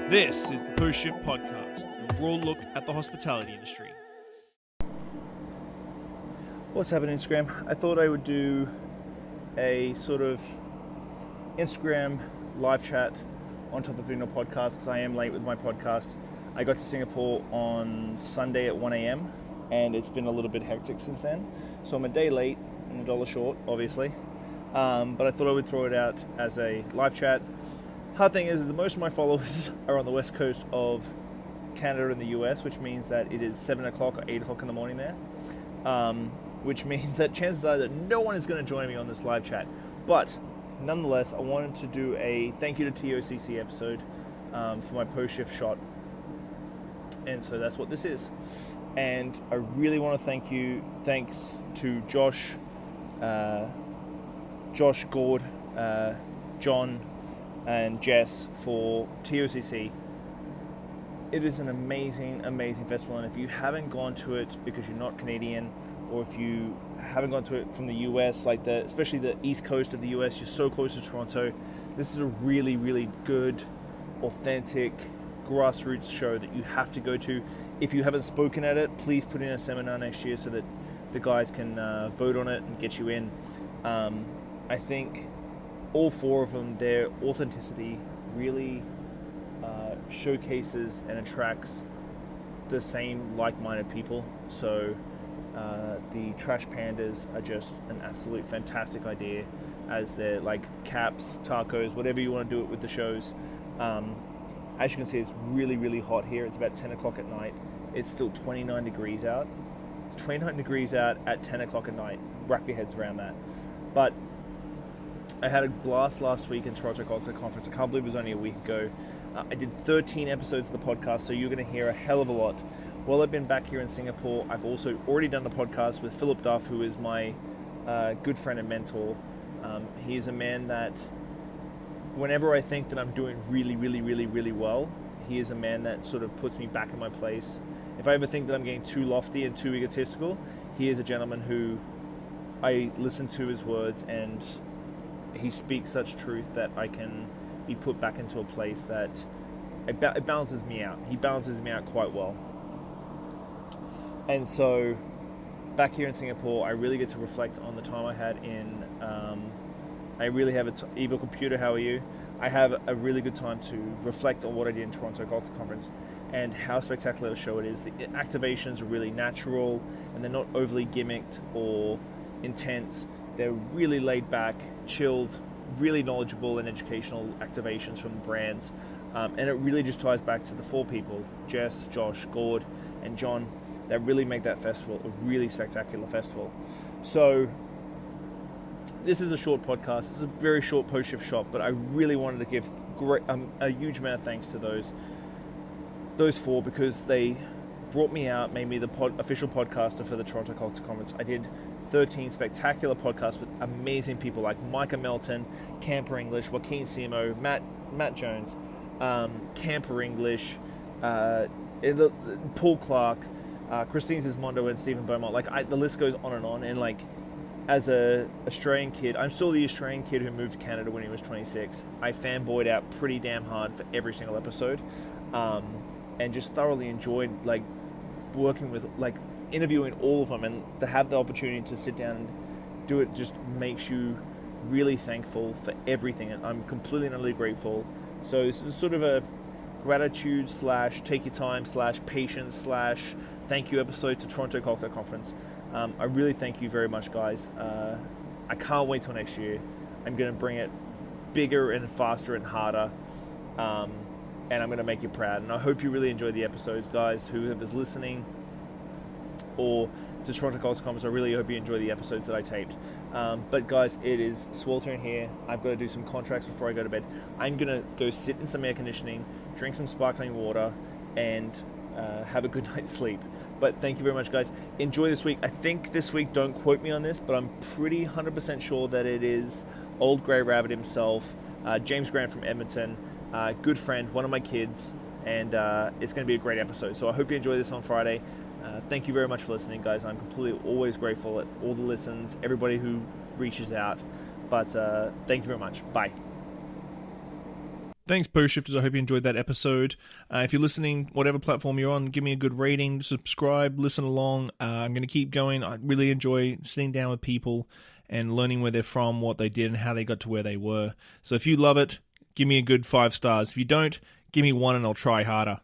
This is the Post Shift Podcast, a raw look at the hospitality industry. What's happening, Instagram? I thought I would do a sort of Instagram live chat on top of doing a podcast because I am late with my podcast. I got to Singapore on Sunday at 1 a.m. and it's been a little bit hectic since then. So I'm a day late and $1 short, obviously. But I thought I would throw it out as a live chat. Hard thing is that most of my followers are on the west coast of Canada and the US, which means that it is 7 o'clock or 8 o'clock in the morning there. Which means that chances are that no one is going to join me on this live chat. But nonetheless, I wanted to do a thank you to TOCC episode for my post-shift shot. And so that's what this is. And I really want to thanks to Josh, Gord, Jon, and Jess for TOCC. It is an amazing, amazing festival, and if you haven't gone to it because you're not Canadian, or if you haven't gone to it from the US, especially the east coast of the US, you're so close to Toronto, this is a really, really good, authentic, grassroots show that you have to go to. If you haven't spoken at it, please put in a seminar next year so that the guys can vote on it and get you in. I think all four of them, their authenticity really showcases and attracts the same like-minded people. So the Trash Pandas are just an absolute fantastic idea as their caps, tacos, whatever you want to do it with the shows. As you can see, it's really, really hot here. It's about 10 o'clock at night. It's still 29 degrees out. It's 29 degrees out at 10 o'clock at night. Wrap your heads around that. But I had a blast last week in Toronto Culture Conference. I can't believe it was only a week ago. I did 13 episodes of the podcast, so you're going to hear a hell of a lot. While I've been back here in Singapore, I've also already done the podcast with Philip Duff, who is my good friend and mentor. He is a man that whenever I think that I'm doing really, really, really, really well, he is a man that sort of puts me back in my place. If I ever think that I'm getting too lofty and too egotistical, he is a gentleman who I listen to his words, and he speaks such truth that I can be put back into a place that it balances me out. He balances me out quite well. And so back here in Singapore, I really get to reflect on the time I had in, I really have Evil Computer, how are you? I have a really good time to reflect on what I did in Toronto Culture Conference and how spectacular a show it is. The activations are really natural and they're not overly gimmicked or intense. They're really laid back, chilled, really knowledgeable and educational activations from the brands. And it really just ties back to the four people, Jess, Josh, Gord, and Jon, that really make that festival a really spectacular festival. So this is a short podcast. This is a very short post-shift shot, but I really wanted to give a huge amount of thanks to those four because they brought me out, made me the official podcaster for the Toronto Culture Conference. I did 13 spectacular podcasts with amazing people like Micah Melton, Camper English, Joaquin Simo, Matt Jones, Camper English, Paul Clark, Christine Sismondo, and Stephen Beaumont. The list goes on. And as a Australian kid, I'm still the Australian kid who moved to Canada when he was 26. I fanboyed out pretty damn hard for every single episode, and just thoroughly enjoyed working with interviewing all of them, and to have the opportunity to sit down and do it just makes you really thankful for everything, and I'm completely and utterly grateful. So this is sort of a gratitude / take your time / patience / thank you episode to Toronto Culture Conference. I really thank you very much, guys. I can't wait till next year. I'm going to bring it bigger and faster and harder, and I'm going to make you proud. And I hope you really enjoy the episodes, guys, whoever's listening or to Toronto Culture Conference. I really hope you enjoy the episodes that I taped. But guys, it is sweltering here. I've got to do some contracts before I go to bed. I'm going to go sit in some air conditioning, drink some sparkling water, and have a good night's sleep. But thank you very much, guys. Enjoy this week. I think this week, don't quote me on this, but I'm pretty 100% sure that it is Old Grey Rabbit himself, James Grant from Edmonton, good friend, one of my kids, and it's going to be a great episode. So I hope you enjoy this on Friday. Thank you very much for listening, guys. I'm completely always grateful at all the listens, everybody who reaches out. But thank you very much. Bye. Thanks, Post Shifters. I hope you enjoyed that episode. If you're listening, whatever platform you're on, give me a good rating, subscribe, listen along. I'm going to keep going. I really enjoy sitting down with people and learning where they're from, what they did, and how they got to where they were. So if you love it, give me a good 5 stars. If you don't, give me 1 and I'll try harder.